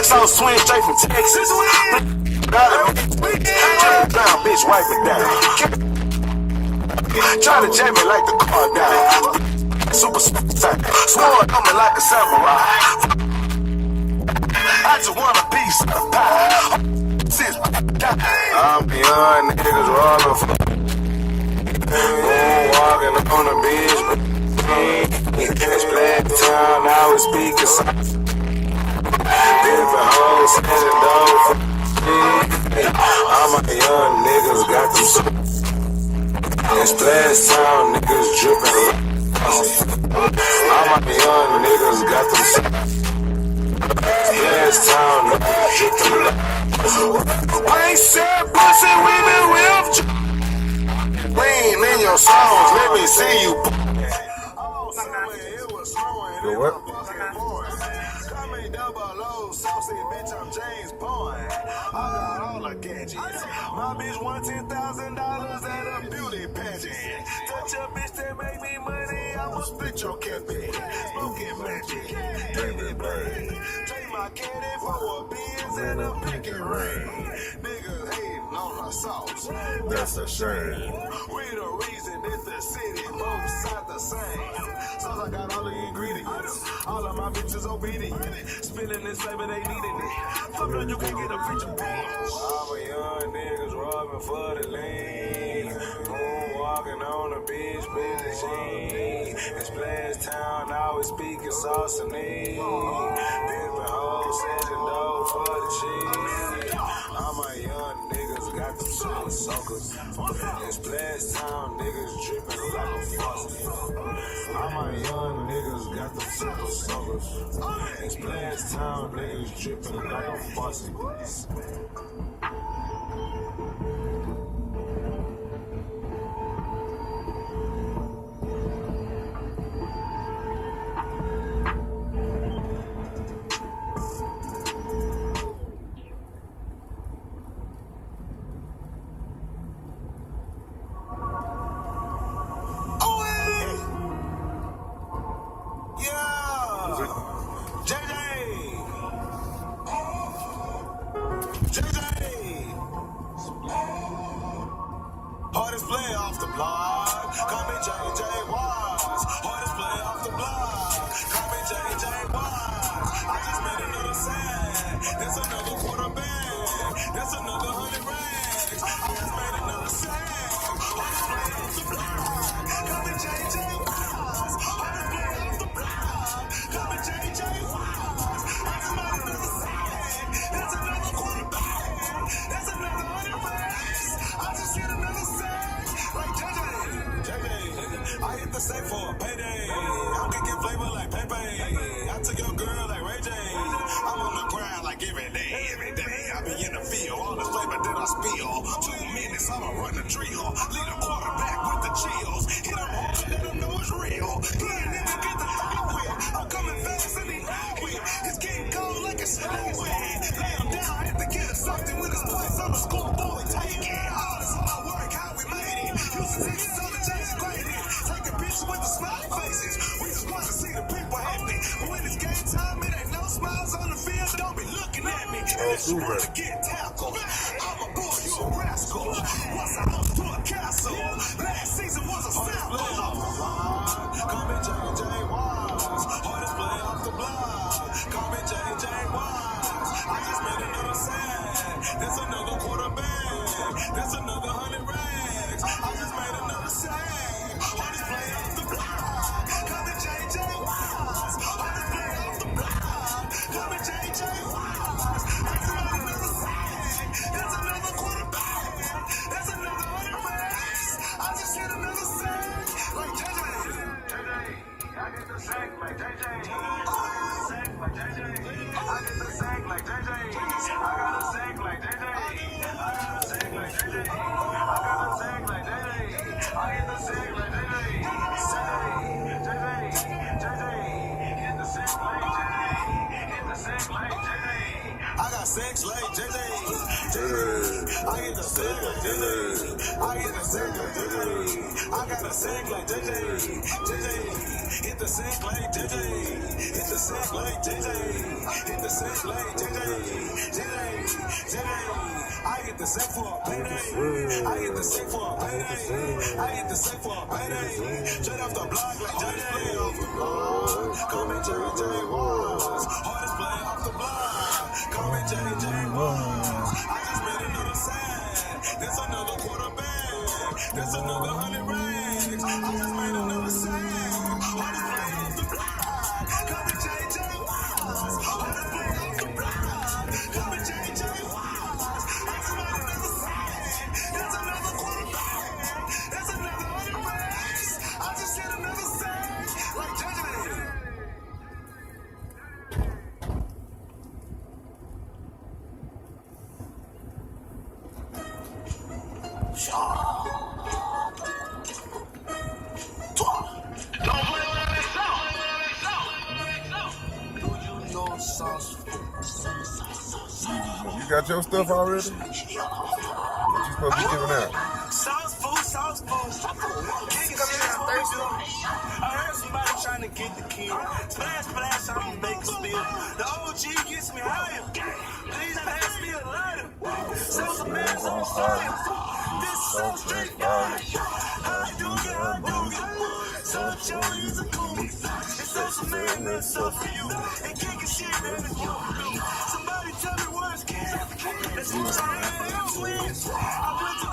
sauce swing straight from Texas. Down, bitch, wipe it down. Try to jam me like the car down. Super tight, sword on me like a samurai. I just want a piece of the pie. I'm beyond niggas robbing for walking on the beach. It's Black Town, now it's speaking. Different hoes, standing dope. All my young niggas got them. It's Black Town, niggas dripping. All my young niggas got them. Black Town, niggas dripping. I ain't said pussy, we been with you. Lean in your songs, let me see you. Yo, what? My bitch won $10,000 at a beauty pageant. Touch a bitch that make me money, I'ma split your cabbage. Smoking magic, baby bird. Take my caddy for a Benz and a pinky ring. Niggas hating on my sauce, That's a shame. we the reason that the city both sides the same. So I got all the ingredients, all of my bitches obedient. Spilling this flavor, they needing it. Fuck on, you can't get a picture, bitch. All my young niggas robbing for the lean. Walking on the beach, busy scene. It's Black Town, always speaking sauce and need. Different hoes, sending dough for the cheese. All my young niggas got them super suckers. It's Black Town, niggas dripping like a faucet. All my young niggas got them super suckers. It's Black Town, niggas dripping like a faucet. Hardest play off the block. Call me JJ Wise. Hardest play off the block. Call me JJ Wise. I just made another sack. That's another quarterback. That's another 100 racks. I just made another sack. Hardest play off the block. Call me JJ Wise. Hardest play off the block. Call me JJ Wise. I just made another sack. That's another quarterback. That's another 100 racks. I just hit another sack. Like JJ, I hit the safe for a payday. I'm kicking flavor like Pepe. I took your girl like Ray J. I'm on the grind like every day, every day. I be in the field, all the flavor that I spill. 2 minutes, I'ma run the drill. Lead a quarterback with the chills. Hit him hard, let him know it's real. He ain't never get the fucking whip. I'm coming fast and he know it. It's getting cold like a snow wind. Lay him down, had to get him something with his voice on the scoreboard. Take it, all this hard work, how we made it. Using tickets on the change graded. Taking pictures with the smiley faces. We just want to see the people happy. But when it's game time, it ain't no smiles on the field. Don't be looking at me. Unless you want to get tackled. I'm a boy, you a rascal. Once I host to a castle. Last season was a sample. Call me JJ Wise. Hardest play off the block. Call me JJ Wise. I just made another sack. That's another quarterback. That's another 100 racks. I just made another sack. Hardest play off the block. Call me JJ Wise. Hardest play off the block. Call me JJ Wise. I just made another sack. That's another quarterback. That's another 100 racks. I just hit another sack. Like JJ. I get the sack like JJ. Sack like JJ. I get the sack like JJ. I got a sack like JJ. I got a sack like JJ. I got a sack like JJ. I get the sack like JJ. JJ. Hit the sack like JJ. Hit the sack like JJ. I got sex like JJ. I get the sack like JJ. I get the sack like JJ. I got a sack like JJ. Hit the sack like JJ. Hit the sack like JJ. Hit the sex late. I get the sex for a payday. I get the sex for a payday. I get the sex for a payday. Straight off the block like JJ off the block. Call me JJ Wars. Hardest play off the block. Call me JJ Wars. I just made another sack. That's another quarterback. That's another 100 racks. I just made another sack. Hardest play off the block. Call me JJ Wars. Hardest play off the block. Call me JJ Wars. I just made another sack. That's another quarterback. That's another 100 racks. I just hit another sack. Like JJ. You got your stuff already? What you supposed to be giving out? Sauce food. I heard somebody trying to get the kid. Splash, I'm making spill. The OG gets me higher. Please pass me a lighter. Sauce man on fire. This so straight fire. I do it. So Joey is a cool. It's so man that's so for you. And kicking shit that is for me. Somebody tell me what's king. That's what I am. I went to